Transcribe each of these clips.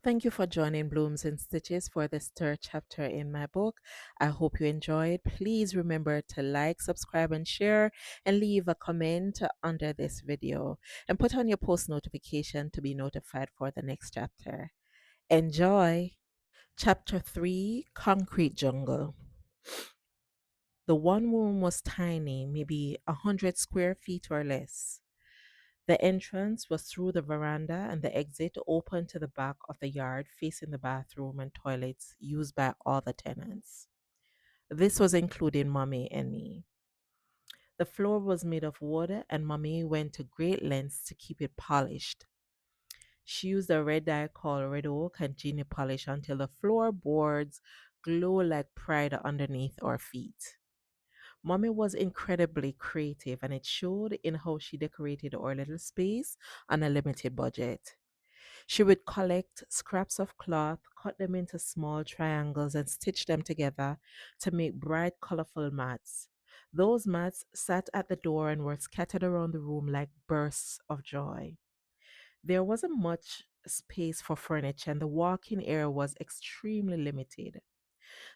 Thank you for joining Blooms and Stitches for this third chapter in my book. I hope you enjoyed. Please remember to like, subscribe, and share, and leave a comment under this video. And put on your post notification to be notified for the next chapter. Enjoy! Chapter 3, Concrete Jungle. The one room was tiny, maybe 100 square feet or less. The entrance was through the veranda, and the exit opened to the back of the yard facing the bathroom and toilets used by all the tenants. This was including Mommy and me. The floor was made of wood, and Mommy went to great lengths to keep it polished. She used a red dye called red oak and genie polish until the floorboards glow like pride underneath our feet. Mommy was incredibly creative, and it showed in how she decorated our little space on a limited budget. She would collect scraps of cloth, cut them into small triangles, and stitch them together to make bright, colorful mats. Those mats sat at the door and were scattered around the room like bursts of joy. There wasn't much space for furniture, and the walk-in area was extremely limited.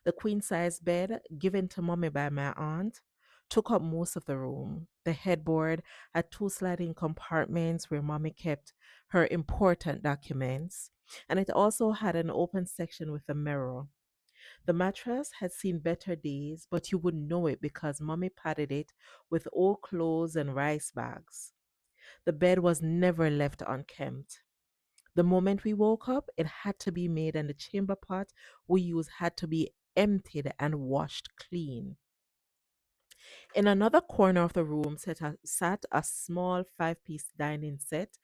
The queen size bed, given to mommy by my aunt, took up most of the room. The headboard had two sliding compartments where mommy kept her important documents, and it also had an open section with a mirror. The mattress had seen better days, but you wouldn't know it because mommy padded it with old clothes and rice bags. The bed was never left unkempt. The moment we woke up, it had to be made, and the chamber pot we used had to be emptied and washed clean. In another corner of the room sat a small five-piece dining set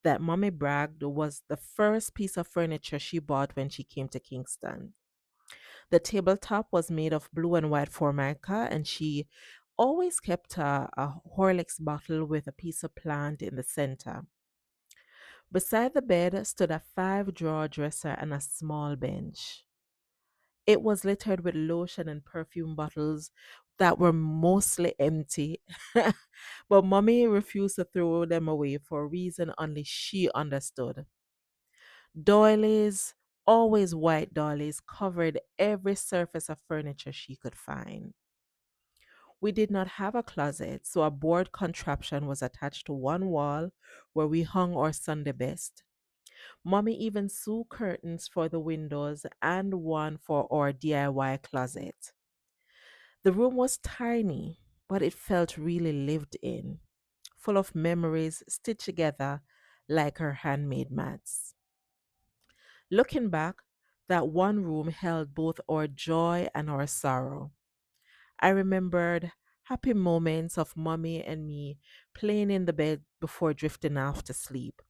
that Mommy bragged was the first piece of furniture she bought when she came to Kingston. The tabletop was made of blue and white formica, and she always kept a Horlicks bottle with a piece of plant in the center. Beside the bed stood a five-drawer dresser and a small bench. It was littered with lotion and perfume bottles that were mostly empty, but Mommy refused to throw them away for a reason only she understood. Doilies, always white doilies, covered every surface of furniture she could find. We did not have a closet, so a board contraption was attached to one wall where we hung our Sunday best. Mommy even sewed curtains for the windows and one for our DIY closet. The room was tiny, but it felt really lived in, full of memories stitched together like her handmade mats. Looking back, that one room held both our joy and our sorrow. I remembered happy moments of mommy and me playing in the bed before drifting off to sleep.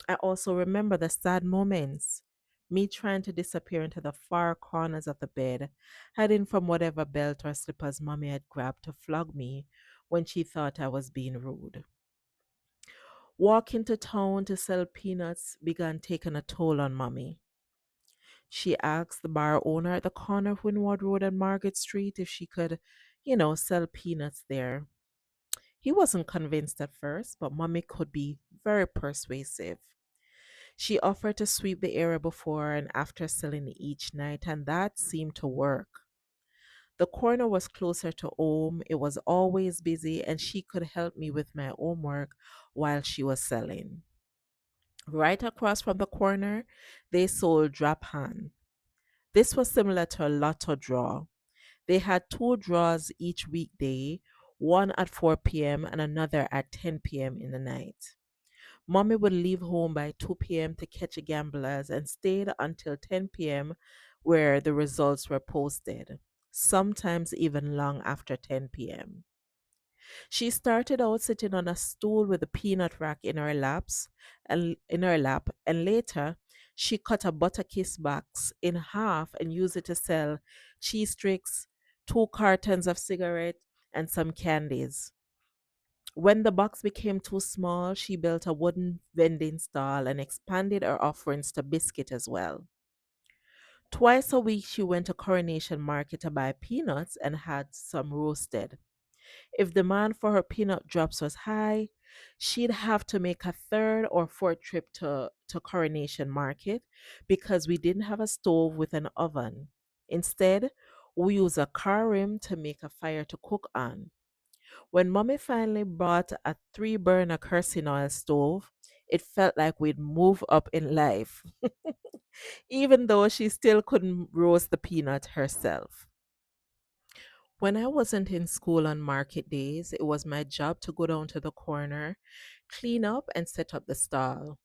I also remember the sad moments, me trying to disappear into the far corners of the bed, hiding from whatever belt or slippers mommy had grabbed to flog me when she thought I was being rude. Walking to town to sell peanuts began taking a toll on mommy. She asked the bar owner at the corner of Windward Road and Margaret Street if she could, sell peanuts there. He wasn't convinced at first, but mommy could be very persuasive. She offered to sweep the area before and after selling each night, and that seemed to work. The corner was closer to home, it was always busy, and she could help me with my homework while she was selling. Right across from the corner, they sold drop hand. This was similar to a lotto draw. They had two draws each weekday, one at 4 p.m. and another at 10 p.m. in the night. Mommy would leave home by 2 p.m. to catch gamblers and stayed until 10 p.m., where the results were posted, sometimes even long after 10 p.m. She started out sitting on a stool with a peanut rack in her lap, and later she cut a butter kiss box in half and used it to sell cheese tricks, two cartons of cigarettes, and some candies. When the box became too small, she built a wooden vending stall and expanded her offerings to biscuit as well. Twice a week, she went to Coronation Market to buy peanuts and had some roasted. If demand for her peanut drops was high, She'd have to make a third or fourth trip to Coronation Market because we didn't have a stove with an oven. Instead, we use a car rim to make a fire to cook on. When mommy finally bought a three burner kerosene oil stove, it felt like we'd moved up in life, even though she still couldn't roast the peanut herself. When I wasn't in school on market days, it was my job to go down to the corner, clean up, and set up the stall.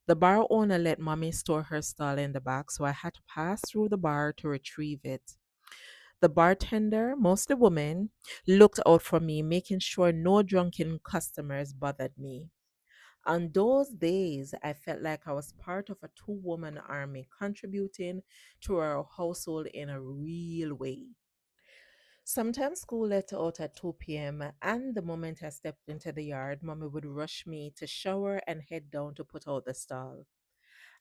The bar owner let mommy store her stall in the back, so I had to pass through the bar to retrieve it. The bartender, mostly women, looked out for me, making sure no drunken customers bothered me. On those days, I felt like I was part of a two-woman army contributing to our household in a real way. Sometimes school let out at 2 p.m., and the moment I stepped into the yard, mommy would rush me to shower and head down to put out the stall.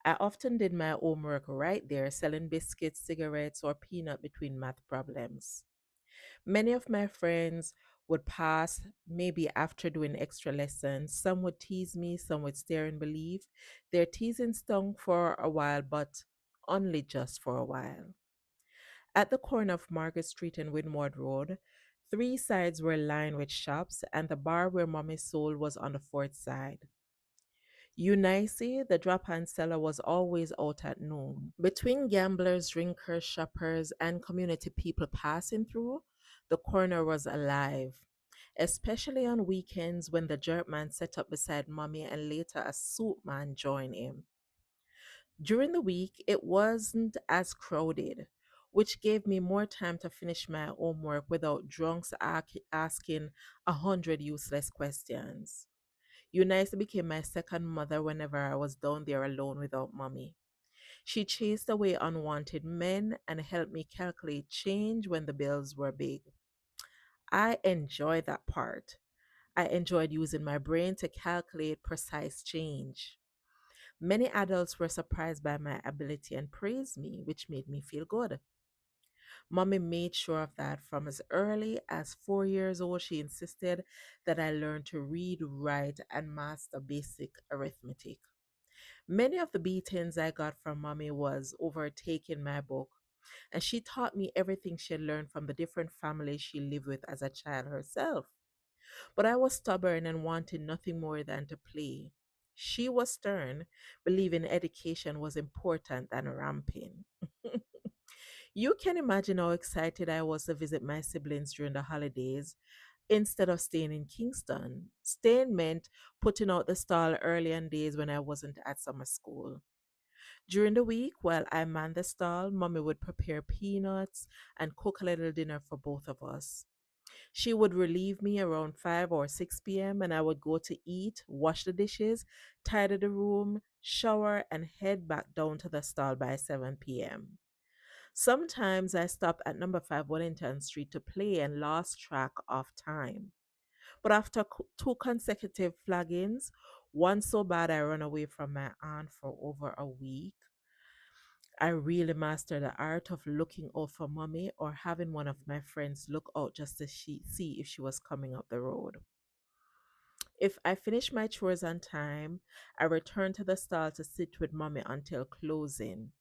I often did my homework right there, selling biscuits, cigarettes, or peanut between math problems. Many of my friends would pass maybe after doing extra lessons. Some would tease me, some would stare and believe. Their teasing stung for a while, but only just for a while. At the corner of Margaret Street and Winmore Road, three sides were lined with shops, and the bar where mommy sold was on the fourth side. Eunice, the drop and seller, was always out at noon. Between gamblers, drinkers, shoppers, and community people passing through, the corner was alive, especially on weekends when the jerk man set up beside mommy and later a suit man joined him. During the week, it wasn't as crowded, which gave me more time to finish my homework without drunks asking 100 useless questions. Eunice became my second mother whenever I was down there alone without mommy. She chased away unwanted men and helped me calculate change when the bills were big. I enjoyed that part. I enjoyed using my brain to calculate precise change. Many adults were surprised by my ability and praised me, which made me feel good. Mommy made sure of that from as early as 4 years old. She insisted that I learn to read, write, and master basic arithmetic. Many of the beatings I got from mommy was over taking my book, and she taught me everything she had learned from the different families she lived with as a child herself. But I was stubborn and wanted nothing more than to play. She was stern, believing education was important than ramping. You can imagine how excited I was to visit my siblings during the holidays instead of staying in Kingston. Staying meant putting out the stall early on days when I wasn't at summer school. During the week, while I manned the stall, mommy would prepare peanuts and cook a little dinner for both of us. She would relieve me around 5 or 6 p.m., and I would go to eat, wash the dishes, tidy the room, shower, and head back down to the stall by 7 p.m. Sometimes I stopped at number 5 Wellington Street to play and lost track of time. But after two consecutive flaggings, one so bad I ran away from my aunt for over a week, I really mastered the art of looking out for mommy or having one of my friends look out just to see if she was coming up the road. If I finished my chores on time, I returned to the stall to sit with mommy until closing.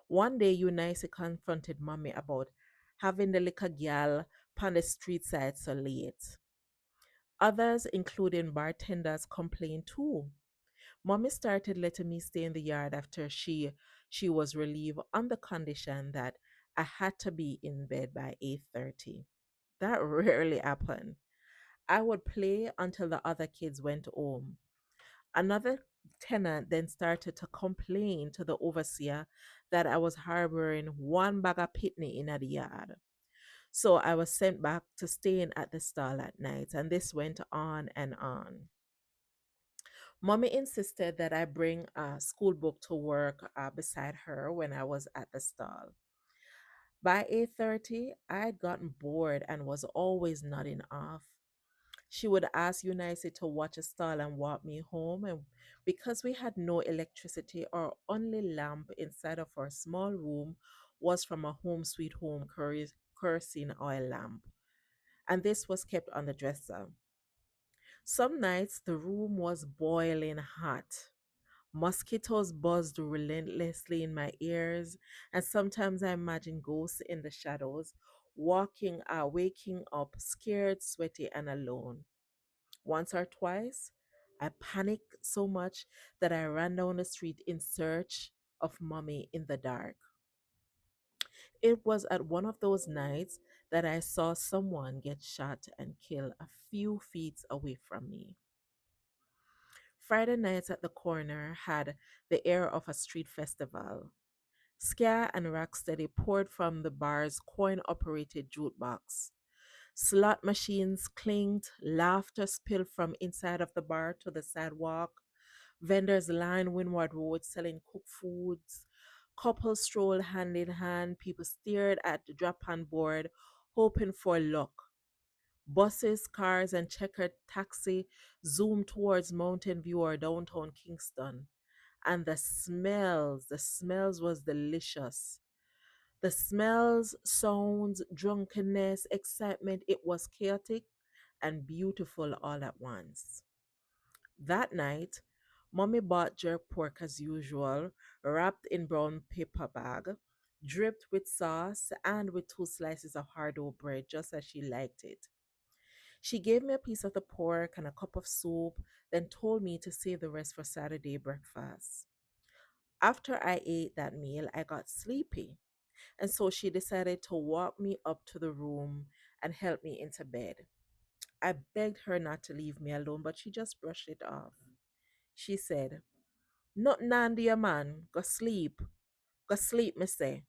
One day, Eunice confronted mommy about having the liquor gal on the street side so late. Others, including bartenders, complained too. Mommy started letting me stay in the yard after she was relieved on the condition that I had to be in bed by 8:30. That rarely happened. I would play until the other kids went home. Another tenant then started to complain to the overseer that I was harboring one bag of pitney in the yard. So I was sent back to staying at the stall at night, and this went on and on. Mommy insisted that I bring a school book to work beside her when I was at the stall. By 8:30, I had gotten bored and was always nodding off. She would ask Eunice to watch a stall and walk me home, and because we had no electricity, our only lamp inside of our small room was from a home sweet home kerosene oil lamp, and this was kept on the dresser. Some nights the room was boiling hot. Mosquitoes buzzed relentlessly in my ears, and sometimes I imagined ghosts in the shadows, waking up scared, sweaty, and alone. Once or twice, I panicked so much that I ran down the street in search of mommy in the dark. It was at one of those nights that I saw someone get shot and killed a few feet away from me. Friday nights at the corner had the air of a street festival. Ska and rocksteady poured from the bar's coin operated jukebox. Slot machines clinked, laughter spilled from inside of the bar to the sidewalk. Vendors lined Windward Road selling cooked foods. Couples strolled hand in hand. People stared at the drop on board, hoping for luck. Buses, cars, and checkered taxi zoomed towards Mountain View or downtown Kingston. And the smells was delicious. The smells, sounds, drunkenness, excitement, it was chaotic and beautiful all at once. That night, Mommy bought jerk pork as usual, wrapped in brown paper bag, dripped with sauce, and with two slices of hard bread, just as she liked it. She gave me a piece of the pork and a cup of soup, then told me to save the rest for Saturday breakfast. After I ate that meal, I got sleepy, and so she decided to walk me up to the room and help me into bed. I begged her not to leave me alone, but she just brushed it off. She said, "Not Nandy, a man. Go sleep. Go sleep, me say."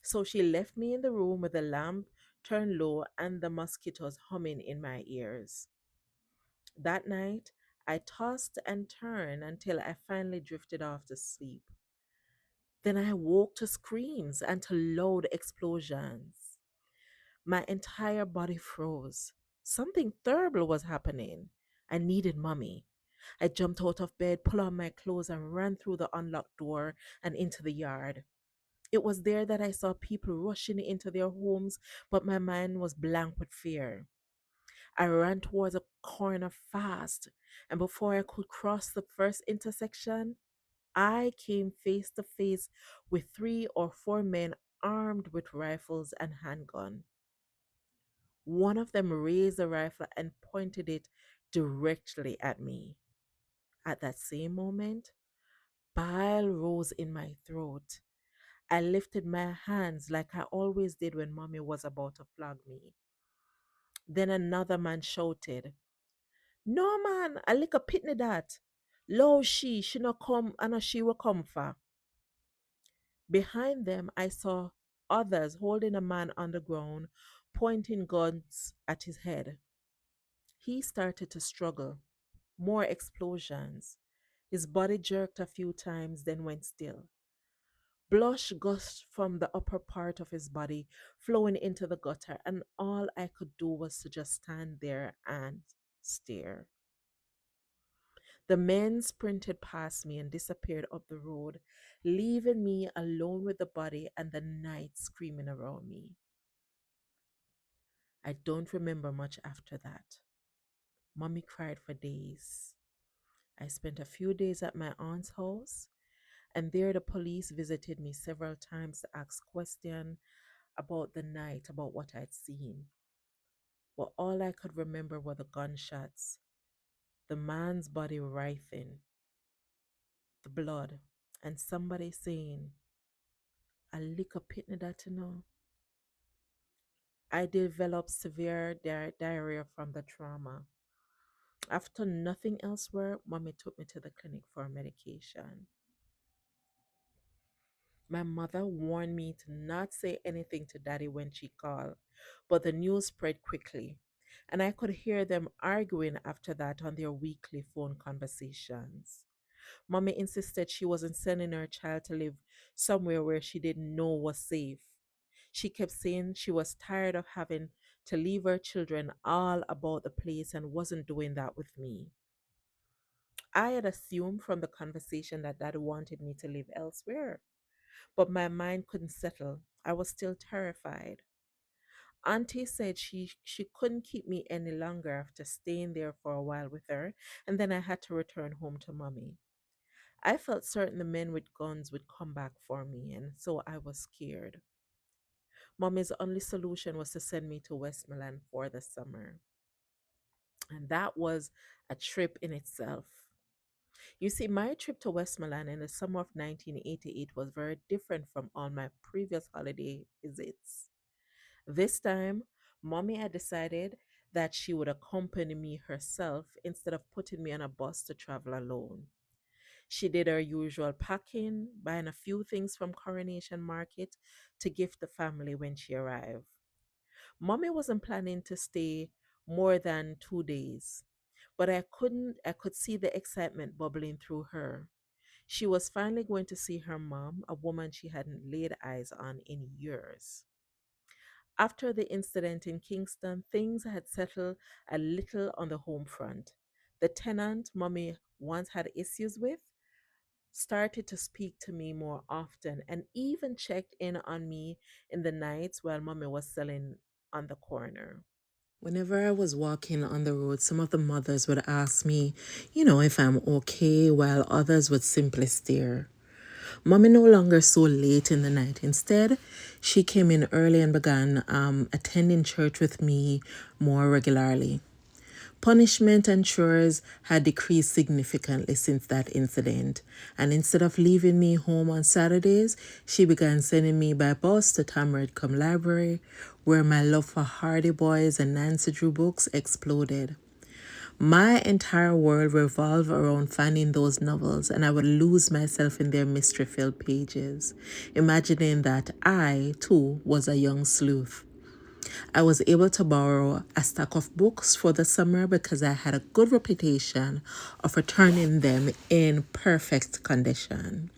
So she left me in the room with the lamp turned low and the mosquitoes humming in my ears. That night, I tossed and turned until I finally drifted off to sleep. Then I woke to screams and to loud explosions. My entire body froze. Something terrible was happening. I needed mommy. I jumped out of bed, pulled on my clothes, and ran through the unlocked door and into the yard. It was there that I saw people rushing into their homes, but my mind was blank with fear. I ran towards a corner fast, and before I could cross the first intersection, I came face to face with three or four men armed with rifles and handgun. One of them raised a rifle and pointed it directly at me. At that same moment, bile rose in my throat. I lifted my hands like I always did when mommy was about to flog me. Then another man shouted, "No man, I lick a pitney that. Lo she no come and a she will come for." Behind them I saw others holding a man on the ground, pointing guns at his head. He started to struggle. More explosions. His body jerked a few times, then went still. Blush gushed from the upper part of his body, flowing into the gutter, and all I could do was to just stand there and stare. The men sprinted past me and disappeared up the road, leaving me alone with the body and the night screaming around me. I don't remember much after that. Mommy cried for days. I spent a few days at my aunt's house, and there the police visited me several times to ask questions about the night, about what I'd seen. But all I could remember were the gunshots, the man's body writhing, the blood, and somebody saying, "I lick a pitney that you know." I developed severe diarrhea from the trauma. After nothing else worked, mommy took me to the clinic for medication. My mother warned me to not say anything to daddy when she called, but the news spread quickly, and I could hear them arguing after that on their weekly phone conversations. Mommy insisted she wasn't sending her child to live somewhere where she didn't know was safe. She kept saying she was tired of having to leave her children all about the place and wasn't doing that with me. I had assumed from the conversation that dad wanted me to live elsewhere, but my mind couldn't settle. I was still terrified. Auntie said she couldn't keep me any longer after staying there for a while with her, and then I had to return home to mommy. I felt certain the men with guns would come back for me, and so I was scared. Mommy's only solution was to send me to Westmoreland for the summer, and that was a trip in itself. You see, my trip to Westmoreland in the summer of 1988 was very different from all my previous holiday visits. This time, mommy had decided that she would accompany me herself instead of putting me on a bus to travel alone. She did her usual packing, buying a few things from Coronation Market to gift the family when she arrived. Mommy wasn't planning to stay more than 2 days, but I could see the excitement bubbling through her. She was finally going to see her mom, a woman she hadn't laid eyes on in years. After the incident in Kingston, things had settled a little on the home front. The tenant mommy once had issues with started to speak to me more often and even checked in on me in the nights while mommy was selling on the corner. Whenever I was walking on the road, some of the mothers would ask me, if I'm okay, while others would simply stare. Mommy no longer so late in the night. Instead, she came in early and began attending church with me more regularly. Punishment and chores had decreased significantly since that incident, and instead of leaving me home on Saturdays, she began sending me by bus to Tamarind Library, where my love for Hardy Boys and Nancy Drew books exploded. My entire world revolved around finding those novels, and I would lose myself in their mystery filled pages, imagining that I, too, was a young sleuth. I was able to borrow a stack of books for the summer because I had a good reputation of returning them in perfect condition.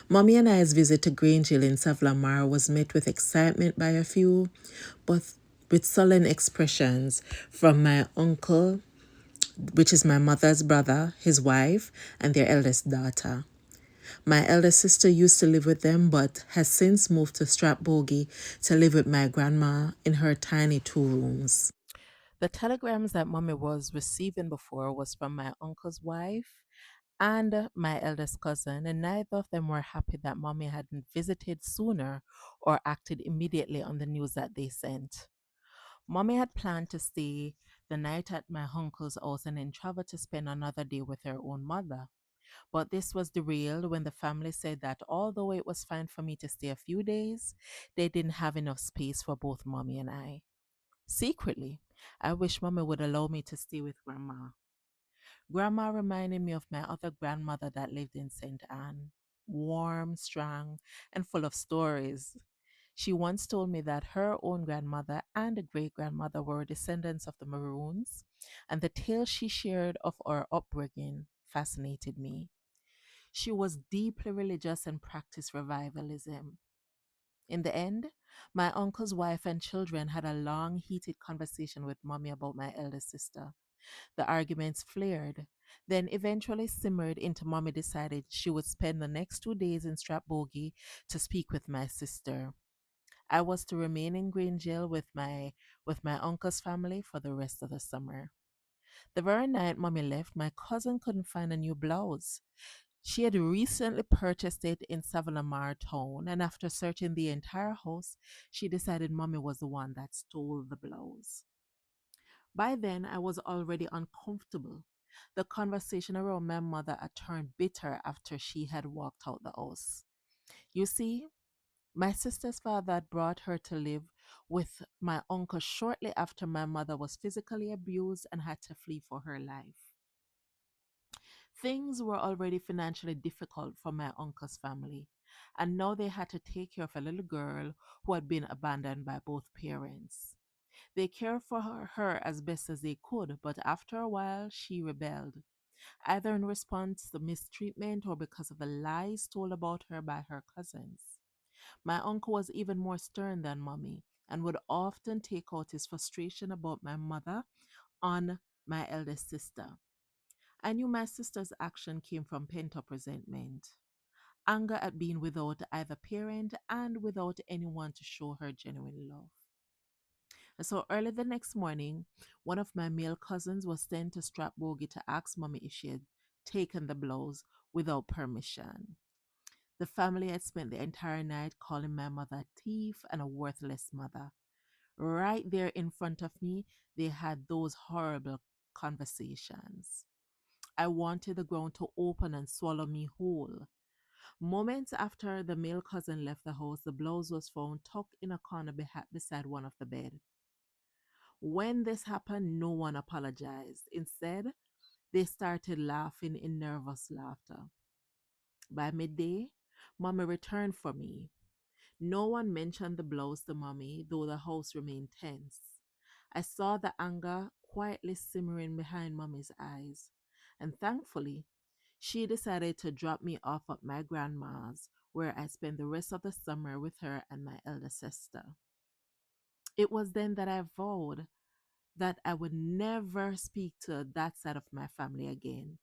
Mommy and I's visit to Grange Hill in Savlamar was met with excitement by a few, but with sullen expressions from my uncle, which is my mother's brother, his wife, and their eldest daughter. My eldest sister used to live with them, but has since moved to Stratbogie to live with my grandma in her tiny 2 rooms. The telegrams that mommy was receiving before was from my uncle's wife and my eldest cousin, and neither of them were happy that mommy hadn't visited sooner or acted immediately on the news that they sent. Mommy had planned to stay the night at my uncle's house and then travel to spend another day with her own mother. But this was derailed when the family said that although it was fine for me to stay a few days, they didn't have enough space for both mommy and I. Secretly, I wish mommy would allow me to stay with grandma. Grandma reminded me of my other grandmother that lived in St. Anne, warm, strong, and full of stories. She once told me that her own grandmother and a great grandmother were descendants of the Maroons, and the tales she shared of our upbringing fascinated me. She was deeply religious and practiced revivalism. In the end, my uncle's wife and children had a long, heated conversation with mommy about my eldest sister. The arguments flared, then eventually simmered into mommy decided she would spend the next 2 days in Stratbogie to speak with my sister. I was to remain in Green Jail with my uncle's family for the rest of the summer. The very night mommy left, my cousin couldn't find a new blouse. She had recently purchased it in Savannah town, and after searching the entire house, she decided mommy was the one that stole the blouse. By then, I was already uncomfortable. The conversation around my mother had turned bitter after she had walked out the house. You see, my sister's father had brought her to live with my uncle shortly after my mother was physically abused and had to flee for her life. Things were already financially difficult for my uncle's family, and now they had to take care of a little girl who had been abandoned by both parents. They cared for her as best as they could, but after a while she rebelled, either in response to mistreatment or because of the lies told about her by her cousins. My uncle was even more stern than mommy and would often take out his frustration about my mother on my eldest sister. I knew my sister's action came from pent up resentment, anger at being without either parent and without anyone to show her genuine love. And so early the next morning, one of my male cousins was sent to Strap Bogie to ask mommy if she had taken the blows without permission. The family had spent the entire night calling my mother a thief and a worthless mother. Right there in front of me, they had those horrible conversations. I wanted the ground to open and swallow me whole. Moments after the male cousin left the house, the blouse was found tucked in a corner beside one of the bed. When this happened, no one apologized. Instead, they started laughing in nervous laughter. By midday, Mommy returned for me. No one mentioned the blows to Mommy, though the house remained tense. I saw the anger quietly simmering behind Mommy's eyes, and thankfully, she decided to drop me off at my grandma's, where I spent the rest of the summer with her and my elder sister. It was then that I vowed that I would never speak to that side of my family again.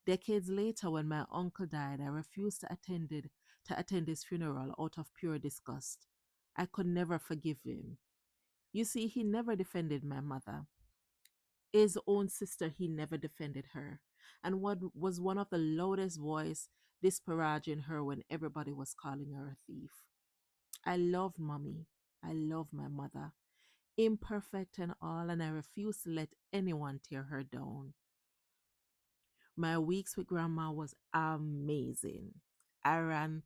Decades later, when my uncle died, I refused to attend his funeral out of pure disgust. I could never forgive him. You see, he never defended my mother. His own sister, he never defended her. And what was one of the loudest voice disparaging her when everybody was calling her a thief. I loved mommy. I love my mother. Imperfect and all, and I refuse to let anyone tear her down. My weeks with grandma was amazing. I ran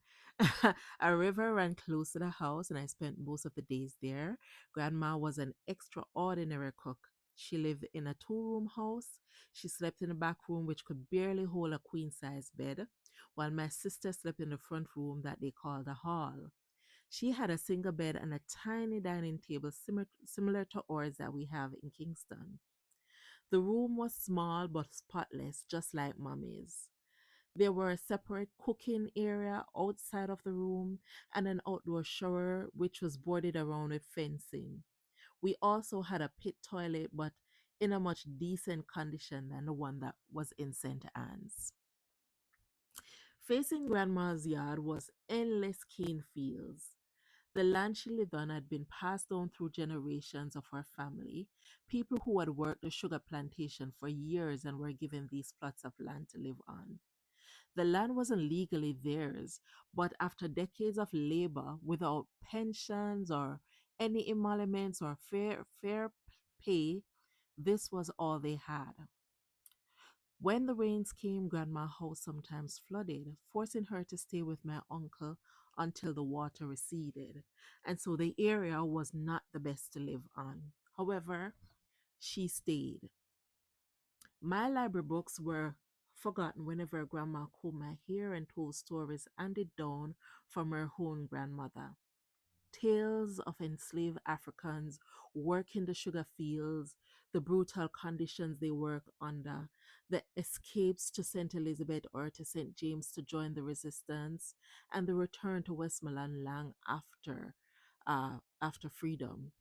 a river ran close to the house and I spent most of the days there. Grandma was an extraordinary cook. She lived in a two-room house. She slept in the back room which could barely hold a queen-size bed, while my sister slept in the front room that they called the hall. She had a single bed and a tiny dining table similar to ours that we have in Kingston. The room was small but spotless, just like mommy's. There were a separate cooking area outside of the room and an outdoor shower which was boarded around with fencing. We also had a pit toilet, but in a much decent condition than the one that was in St. Anne's. Facing Grandma's yard was endless cane fields. The land she lived on had been passed down through generations of her family, people who had worked the sugar plantation for years and were given these plots of land to live on. The land wasn't legally theirs, but after decades of labor without pensions or any emoluments or fair pay, this was all they had. When the rains came, Grandma's house sometimes flooded, forcing her to stay with my uncle until the water receded. And so the area was not the best to live on. However, she stayed. My library books were forgotten whenever Grandma combed my hair and told stories handed down from her own grandmother. Tales of enslaved Africans working the sugar fields, the brutal conditions they work under, the escapes to St. Elizabeth or to St. James to join the resistance, and the return to Westmoreland long after freedom,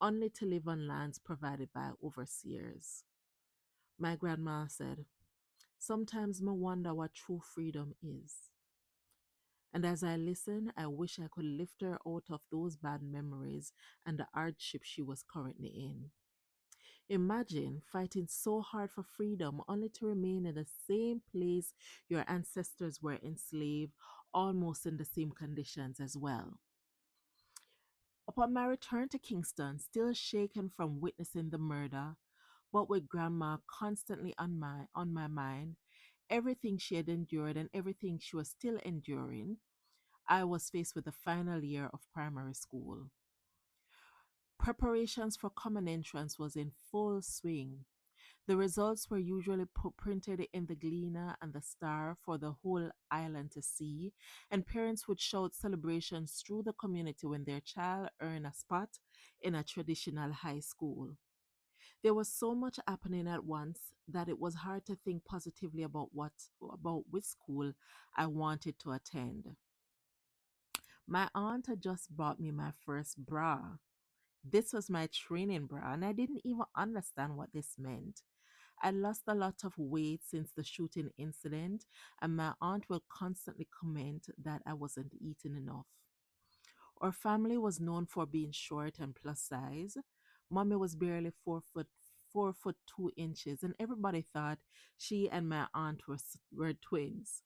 only to live on lands provided by overseers. My grandma said, "Sometimes I wonder what true freedom is." And as I listen, I wish I could lift her out of those bad memories and the hardship she was currently in. Imagine fighting so hard for freedom only to remain in the same place your ancestors were enslaved, almost in the same conditions as well. Upon my return to Kingston, still shaken from witnessing the murder, but with grandma constantly on my mind, everything she had endured and everything she was still enduring, I was faced with the final year of primary school. Preparations for common entrance was in full swing. The results were usually printed in the Gleaner and the Star for the whole island to see, and parents would shout celebrations through the community when their child earned a spot in a traditional high school. There was so much happening at once that it was hard to think positively about which school I wanted to attend. My aunt had just bought me my first bra. This was my training bra, and I didn't even understand what this meant. I lost a lot of weight since the shooting incident, and my aunt will constantly comment that I wasn't eating enough. Our family was known for being short and plus size. Mommy was barely 4 foot 2 inches, and everybody thought she and my aunt were twins.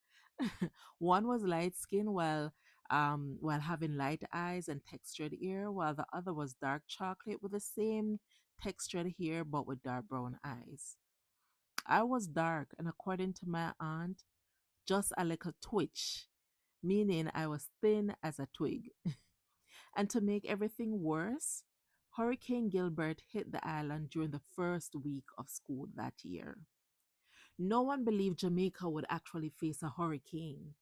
One was light skinned while having light eyes and textured hair, while the other was dark chocolate with the same textured hair but with dark brown eyes. I was dark, and according to my aunt, just a little twitch, meaning I was thin as a twig. And to make everything worse, Hurricane Gilbert hit the island during the first week of school that year. No one believed Jamaica would actually face a hurricane.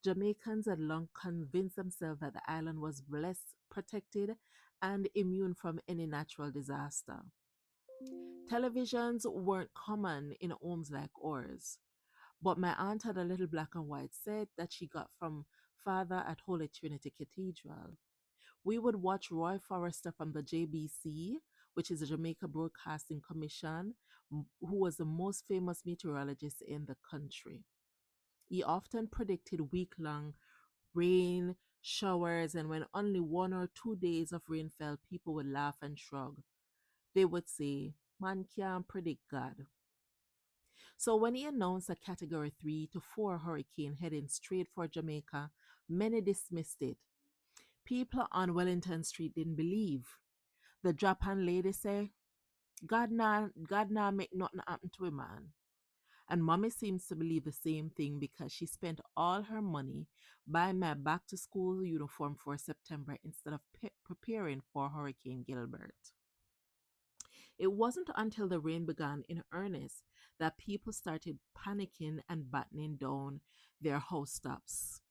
Jamaicans had long convinced themselves that the island was blessed, protected, and immune from any natural disaster. Televisions weren't common in homes like ours, but my aunt had a little black and white set that she got from father at Holy Trinity Cathedral. We would watch Roy Forrester from the JBC, which is the Jamaica Broadcasting Commission, who was the most famous meteorologist in the country. He often predicted week long rain, showers, and when only 1 or 2 days of rain fell, people would laugh and shrug. They would say, "Man can't predict God." So when he announced a Category 3 to 4 hurricane heading straight for Jamaica, many dismissed it. People on Wellington Street didn't believe. The Japan lady say, God nah make nothing happen to a man. And mommy seems to believe the same thing because she spent all her money buying my back to school uniform for September instead of preparing for Hurricane Gilbert. It wasn't until the rain began in earnest that people started panicking and battening down their house tops.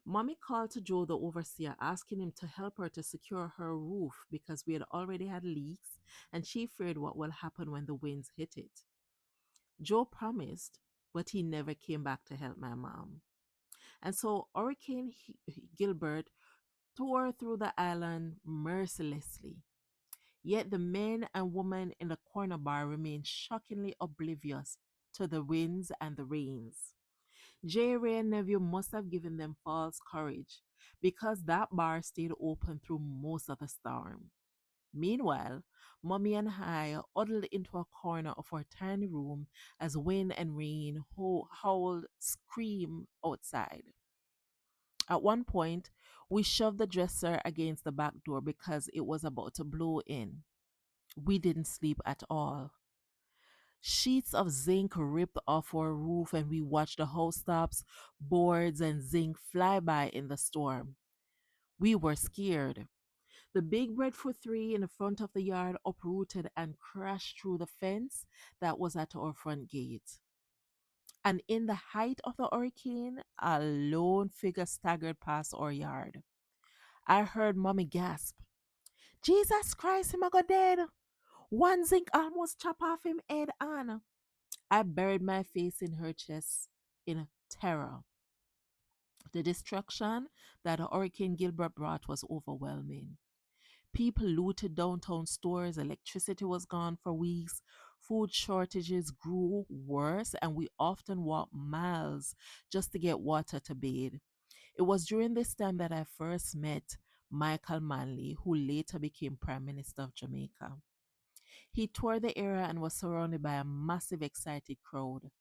Mommy called to Joe, the overseer, asking him to help her to secure her roof because we had already had leaks and she feared what will happen when the winds hit it. Joe promised, but he never came back to help my mom. And so Hurricane Gilbert tore through the island mercilessly. Yet the men and women in the corner bar remained shockingly oblivious to the winds and the rains. J. Ray and nephew must have given them false courage because that bar stayed open through most of the storm. Meanwhile, Mommy and I huddled into a corner of our tiny room as wind and rain howled, scream outside. At one point, we shoved the dresser against the back door because it was about to blow in. We didn't sleep at all. Sheets of zinc ripped off our roof, and we watched the housetops, boards, and zinc fly by in the storm. We were scared. The big breadfruit tree in the front of the yard uprooted and crashed through the fence that was at our front gate. And in the height of the hurricane, a lone figure staggered past our yard. I heard Mommy gasp, "Jesus Christ, him a go dead. One zinc almost chop off him head on." I buried my face in her chest in terror. The destruction that Hurricane Gilbert brought was overwhelming. People looted downtown stores, electricity was gone for weeks, food shortages grew worse, and we often walked miles just to get water to bathe. It was during this time that I first met Michael Manley, who later became Prime Minister of Jamaica. He toured the area and was surrounded by a massive, excited crowd.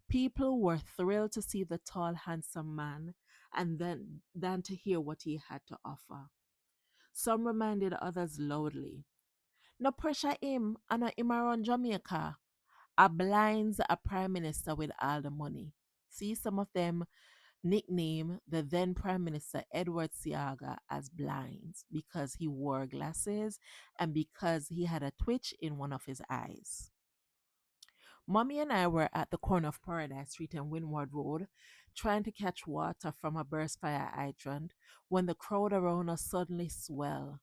People were thrilled to see the tall, handsome man and then than to hear what he had to offer. Some reminded others loudly, "No pressure him, and no him around Jamaica. A blinds a prime minister with all the money." See, some of them nickname the then Prime Minister Edward Siaga as Blinds because he wore glasses and because he had a twitch in one of his eyes. Mommy and I were at the corner of Paradise Street and Windward Road trying to catch water from a burst fire hydrant when the crowd around us suddenly swelled.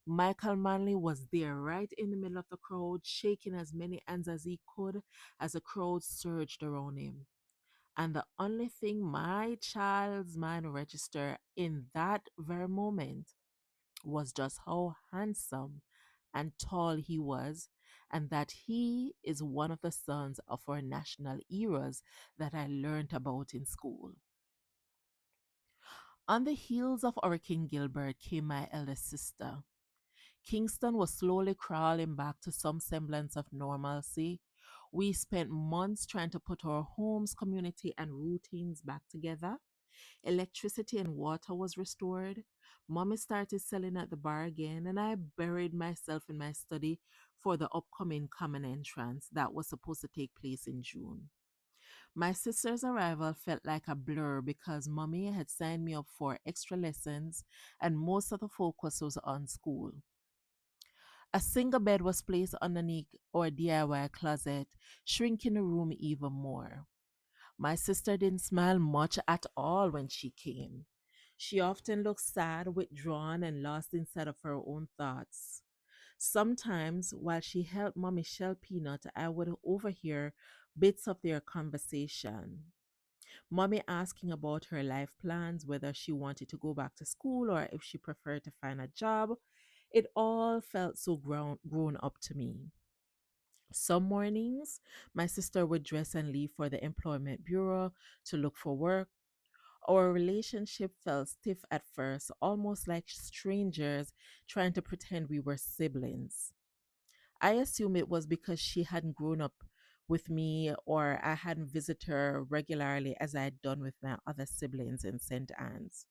Michael Manley was there right in the middle of the crowd, shaking as many hands as he could as the crowd surged around him. And the only thing my child's mind registered in that very moment was just how handsome and tall he was, and that he is one of the sons of our national heroes that I learned about in school. On the heels of Hurricane Gilbert came my eldest sister. Kingston was slowly crawling back to some semblance of normalcy. We spent months trying to put our homes, community, and routines back together. Electricity and water was restored. Mommy started selling at the bar again, and I buried myself in my study for the upcoming common entrance that was supposed to take place in June. My sister's arrival felt like a blur because mommy had signed me up for extra lessons, and most of the focus was on school. A single bed was placed underneath our DIY closet, shrinking the room even more. My sister didn't smile much at all when she came. She often looked sad, withdrawn, and lost inside of her own thoughts. Sometimes, while she helped Mommy shell peanut, I would overhear bits of their conversation. Mommy asking about her life plans, whether she wanted to go back to school or if she preferred to find a job. It all felt so grown up to me. Some mornings, my sister would dress and leave for the employment bureau to look for work. Our relationship felt stiff at first, almost like strangers trying to pretend we were siblings. I assume it was because she hadn't grown up with me or I hadn't visited her regularly as I had done with my other siblings in St. Anne's.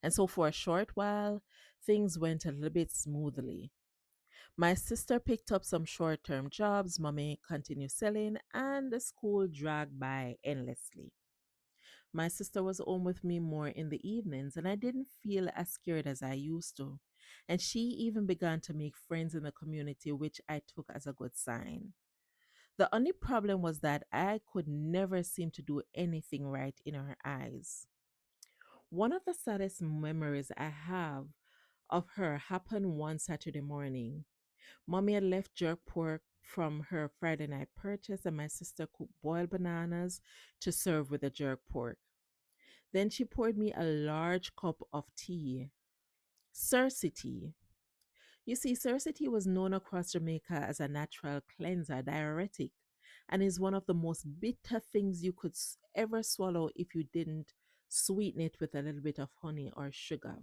And so for a short while, things went a little bit smoothly. My sister picked up some short term jobs, mommy continued selling, and the school dragged by endlessly. My sister was home with me more in the evenings, and I didn't feel as scared as I used to. And she even began to make friends in the community, which I took as a good sign. The only problem was that I could never seem to do anything right in her eyes. One of the saddest memories I have of her happened one Saturday morning. Mommy had left jerk pork from her Friday night purchase, and my sister cooked boiled bananas to serve with the jerk pork. Then she poured me a large cup of tea, Cersei tea. You see, Cersei tea was known across Jamaica as a natural cleanser, diuretic, and is one of the most bitter things you could ever swallow if you didn't sweeten it with a little bit of honey or sugar.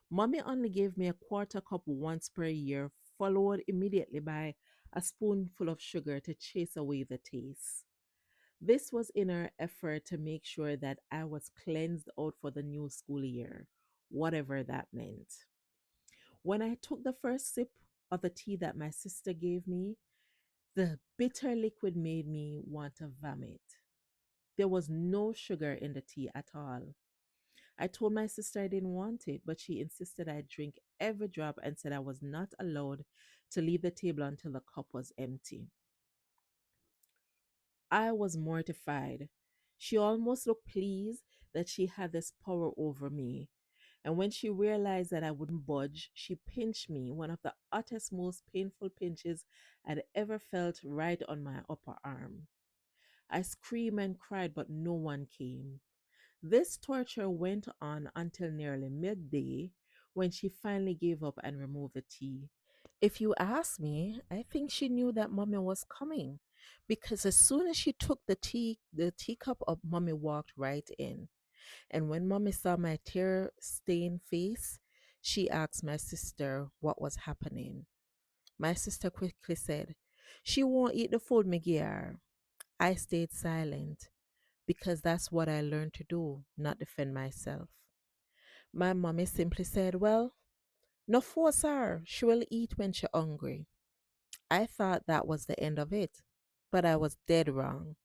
Mommy only gave me a quarter cup once per year, followed immediately by a spoonful of sugar to chase away the taste. This was in her effort to make sure that I was cleansed out for the new school year, whatever that meant. When I took the first sip of the tea that my sister gave me, the bitter liquid made me want to vomit. There was no sugar in the tea at all. I told my sister I didn't want it, but she insisted I drink every drop and said I was not allowed to leave the table until the cup was empty. I was mortified. She almost looked pleased that she had this power over me. And when she realized that I wouldn't budge, she pinched me, one of the hottest, most painful pinches I'd ever felt right on my upper arm. I screamed and cried, but no one came. This torture went on until nearly midday when she finally gave up and removed the tea. If you ask me, I think she knew that mommy was coming because as soon as she took the teacup up, mommy walked right in. And when mommy saw my tear stained face, she asked my sister what was happening. My sister quickly said, "She won't eat the food, Miguel." I stayed silent because that's what I learned to do, not defend myself. My mommy simply said, "Well, no force her. She will eat when she's hungry." I thought that was the end of it, but I was dead wrong.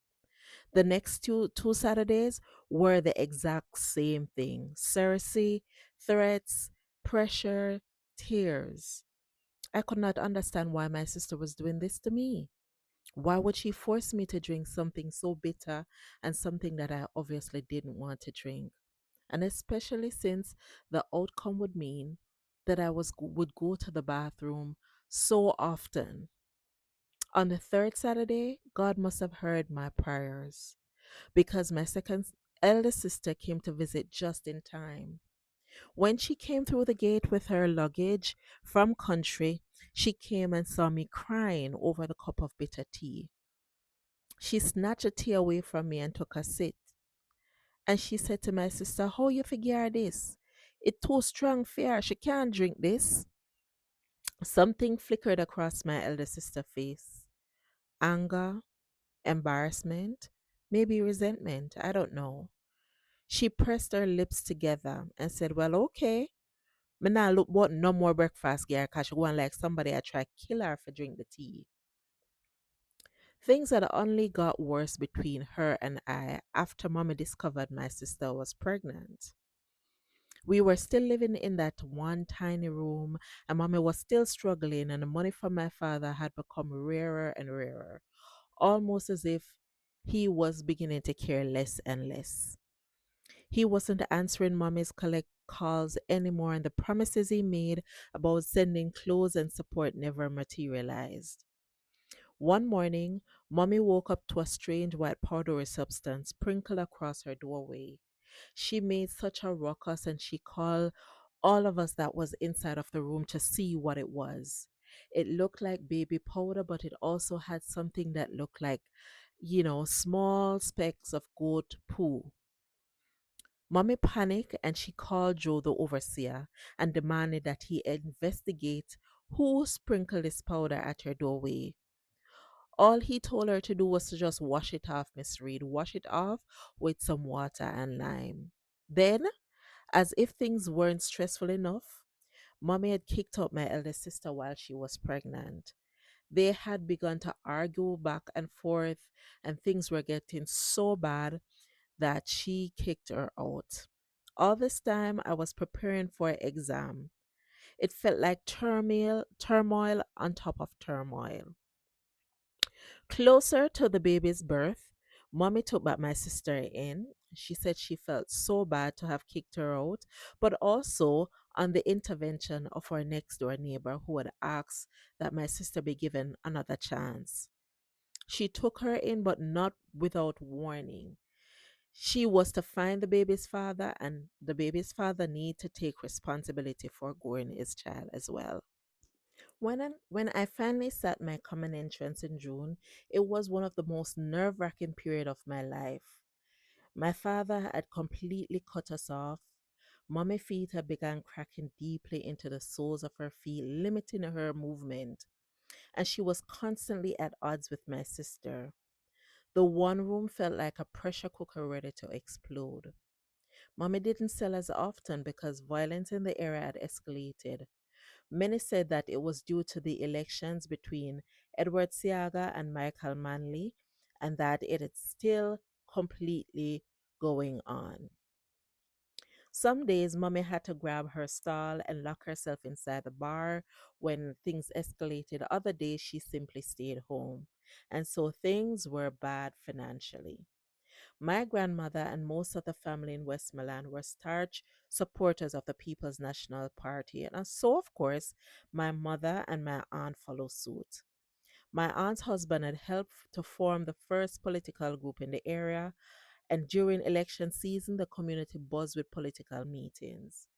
The next two Saturdays were the exact same thing. Cersei, threats, pressure, tears. I could not understand why my sister was doing this to me. Why would she force me to drink something so bitter and something that I obviously didn't want to drink? And especially since the outcome would mean that would go to the bathroom so often. On the third Saturday, God must have heard my prayers because my second eldest sister came to visit just in time. When she came through the gate with her luggage from country, she came and saw me crying over the cup of bitter tea. She snatched a tea away from me and took a sip. And she said to my sister, "How you figure this? It too strong for her. She can't drink this." Something flickered across my elder sister's face. Anger, embarrassment, maybe resentment. I don't know. She pressed her lips together and said, "Well, okay. Me nah look but no more breakfast, girl, cause she want like somebody I try kill her for drink the tea." Things had only got worse between her and I after mommy discovered my sister was pregnant. We were still living in that one tiny room, and mommy was still struggling, and the money from my father had become rarer and rarer, almost as if he was beginning to care less and less. He wasn't answering mommy's collect calls anymore, and the promises he made about sending clothes and support never materialized. One morning, mommy woke up to a strange white powdery substance sprinkled across her doorway. She made such a ruckus and she called all of us that was inside of the room to see what it was. It looked like baby powder, but it also had something that looked like, small specks of goat poo. Mommy panicked and she called Joe, the overseer, and demanded that he investigate who sprinkled this powder at her doorway. All he told her to do was to just wash it off, Miss Reed. Wash it off with some water and lime. Then, as if things weren't stressful enough, Mommy had kicked out my eldest sister while she was pregnant. They had begun to argue back and forth, and things were getting so bad that she kicked her out. All this time, I was preparing for an exam. It felt like turmoil on top of turmoil. Closer to the baby's birth, mommy took back my sister in. She said she felt so bad to have kicked her out, but also on the intervention of our next door neighbor who had asked that my sister be given another chance. She took her in, but not without warning. She was to find the baby's father, and the baby's father need to take responsibility for growing his child as well. When I finally sat my common entrance in June, it was one of the most nerve-wracking period of my life. My father had completely cut us off. Mommy feet had begun cracking deeply into the soles of her feet, limiting her movement, and she was constantly at odds with my sister. The one room felt like a pressure cooker ready to explode. Mommy didn't sell as often because violence in the area had escalated. Many said that it was due to the elections between Edward Siaga and Michael Manley, and that it is still completely going on. Some days, Mommy had to grab her stall and lock herself inside the bar when things escalated. Other days, she simply stayed home. And so things were bad financially. My grandmother and most of the family in Westmoreland were starch supporters of the People's National Party, and so, of course, my mother and my aunt followed suit. My aunt's husband had helped to form the first political group in the area, and during election season, the community buzzed with political meetings.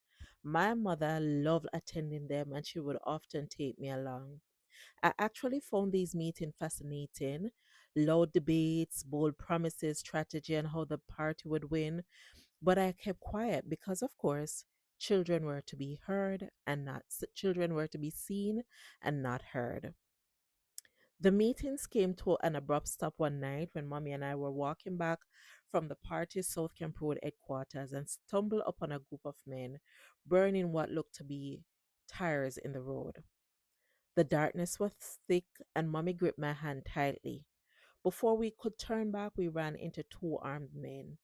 My mother loved attending them, and she would often take me along. I actually found these meetings fascinating. Loud debates, bold promises, strategy, and how the party would win. But I kept quiet because, of course, children were to be heard and not children were to be seen and not heard. The meetings came to an abrupt stop one night when mommy and I were walking back from the party's South Camp Road headquarters and stumbled upon a group of men burning what looked to be tires in the road. The darkness was thick, and mommy gripped my hand tightly. Before we could turn back, we ran into two armed men.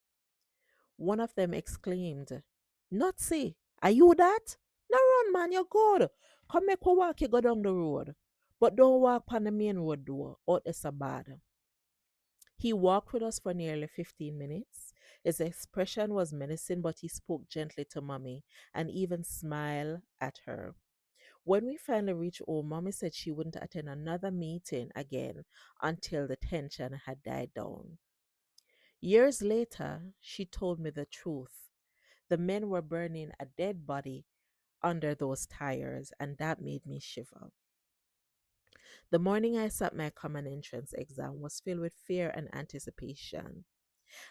One of them exclaimed, "Nutsy, are you that? No run, man, you're good. Come make we walk you go down the road. But don't walk on the main road door, or it's a bad." He walked with us for nearly 15 minutes. His expression was menacing, but he spoke gently to mommy and even smiled at her. When we finally reached home, mommy said she wouldn't attend another meeting again until the tension had died down. Years later, she told me the truth. The men were burning a dead body under those tires, and that made me shiver. The morning I sat my common entrance exam was filled with fear and anticipation.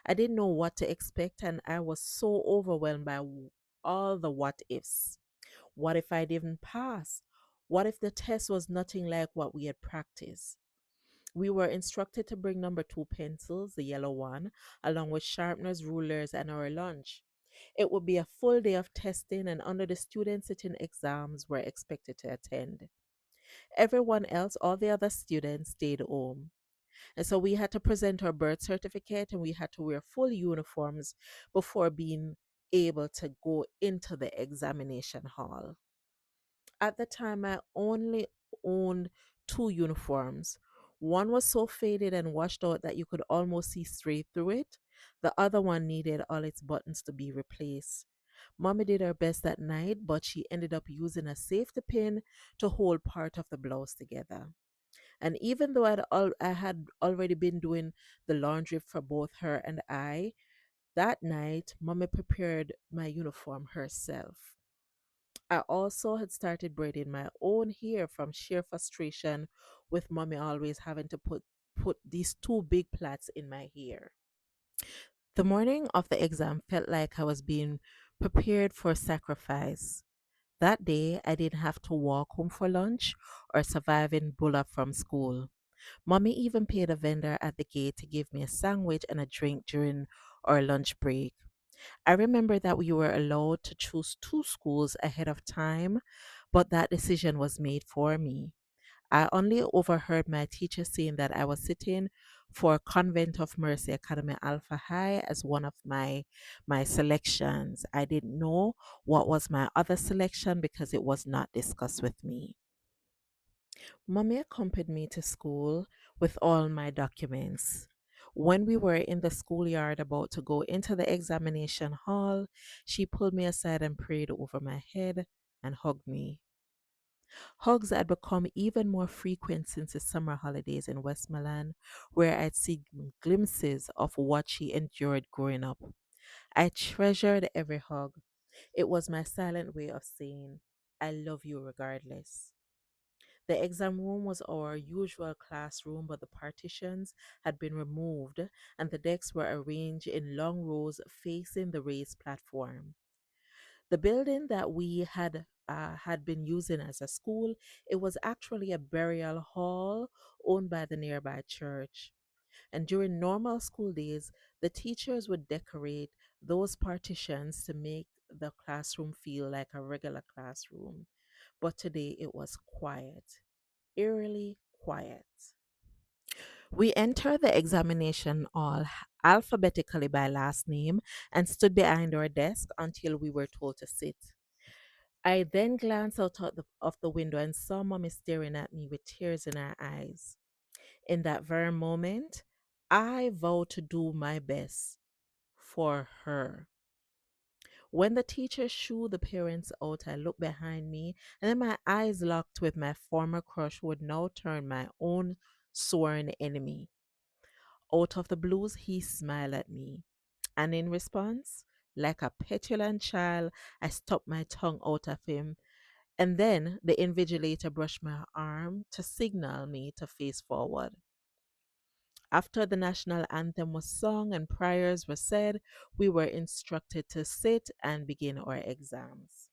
I didn't know what to expect, and I was so overwhelmed by all the what ifs. What if I didn't pass? What if the test was nothing like what we had practiced? We were instructed to bring number two pencils, the yellow one, along with sharpeners, rulers, and our lunch. It would be a full day of testing, and under the student sitting exams were expected to attend. Everyone else, all the other students, stayed home. And so we had to present our birth certificate and we had to wear full uniforms before being able to go into the examination hall. At the time, I only owned two uniforms. One was so faded and washed out that you could almost see straight through it. The other one needed all its buttons to be replaced. Mommy did her best that night, but she ended up using a safety pin to hold part of the blouse together. And even though I had already been doing the laundry for both her and I, that night, Mommy prepared my uniform herself. I also had started braiding my own hair from sheer frustration with Mommy always having to put these two big plaits in my hair. The morning of the exam felt like I was being prepared for sacrifice. That day, I didn't have to walk home for lunch or survive in Bulla from school. Mommy even paid a vendor at the gate to give me a sandwich and a drink during our lunch break. I remember that we were allowed to choose two schools ahead of time, but that decision was made for me. I only overheard my teacher saying that I was sitting for Convent of Mercy Academy Alpha High as one of my selections. I didn't know what was my other selection because it was not discussed with me. Mommy accompanied me to school with all my documents. When we were in the schoolyard about to go into the examination hall, she pulled me aside and prayed over my head and hugged me. Hugs had become even more frequent since the summer holidays in Westmoreland, where I'd seen glimpses of what she endured growing up. I treasured every hug. It was my silent way of saying, I love you regardless. The exam room was our usual classroom, but the partitions had been removed and the desks were arranged in long rows facing the raised platform. The building that we had been using as a school, it was actually a burial hall owned by the nearby church. And during normal school days, the teachers would decorate those partitions to make the classroom feel like a regular classroom. But today it was quiet, eerily quiet. We entered the examination hall alphabetically by last name and stood behind our desk until we were told to sit. I then glanced out of the window and saw Mommy staring at me with tears in her eyes. In that very moment, I vowed to do my best for her. When the teacher shooed the parents out, I looked behind me and then my eyes locked with my former crush who would now turn my own sworn enemy. Out of the blues, he smiled at me. And in response, like a petulant child, I stuck my tongue out of him. And then the invigilator brushed my arm to signal me to face forward. After the national anthem was sung and prayers were said, we were instructed to sit and begin our exams.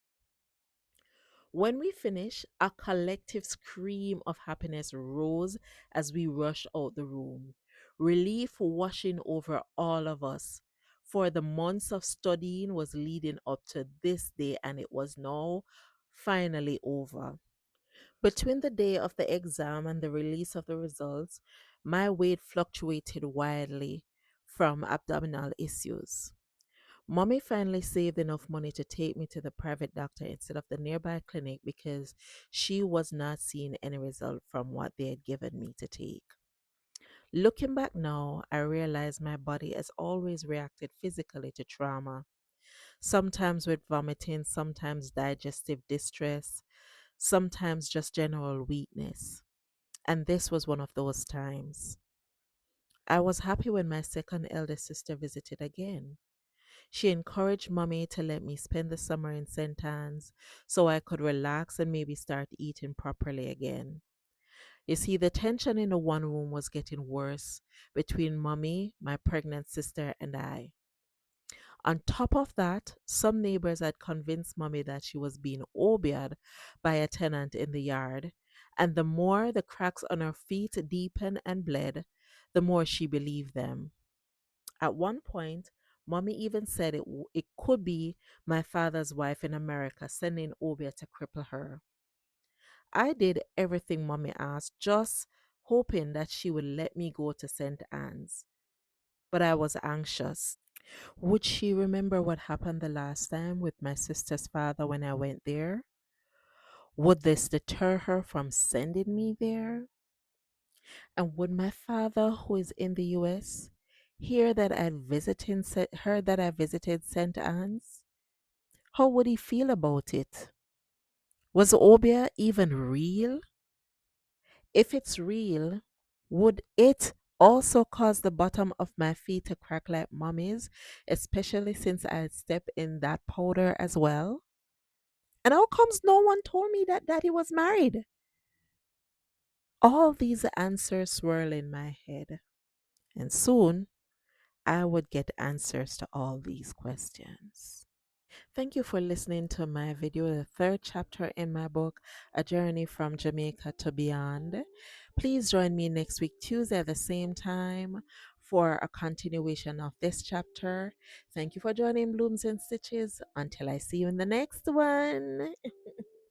When we finished, a collective scream of happiness rose as we rushed out the room, relief washing over all of us. For the months of studying was leading up to this day, and it was now finally over. Between the day of the exam and the release of the results, my weight fluctuated wildly from abdominal issues. Mommy finally saved enough money to take me to the private doctor instead of the nearby clinic because she was not seeing any result from what they had given me to take. Looking back now, I realize my body has always reacted physically to trauma, sometimes with vomiting, sometimes digestive distress, sometimes just general weakness. And this was one of those times. I was happy when my second eldest sister visited again. She encouraged mommy to let me spend the summer in St. Anne's so I could relax and maybe start eating properly again. You see, the tension in the one room was getting worse between mommy, my pregnant sister, and I. On top of that, some neighbors had convinced mommy that she was being obiad by a tenant in the yard, and the more the cracks on her feet deepened and bled, the more she believed them. At one point, mommy even said it could be my father's wife in America sending obia to cripple her. I did everything mommy asked, just hoping that she would let me go to St. Anne's. But I was anxious. Would she remember what happened the last time with my sister's father when I went there? Would this deter her from sending me there? And would my father, who is in the US, hear that heard that I visited St. Anne's? How would he feel about it? Was Obia even real? If it's real, would it also cause the bottom of my feet to crack like mommy's, especially since I step in that powder as well? And how comes no one told me that daddy was married? All these answers swirl in my head, and soon I would get answers to all these questions. Thank you for listening to my video, the third chapter in my book, A Journey from Jamaica to Beyond. Please join me next week, Tuesday at the same time, for a continuation of this chapter. Thank you for joining Blooms and Stitches. Until I see you in the next one.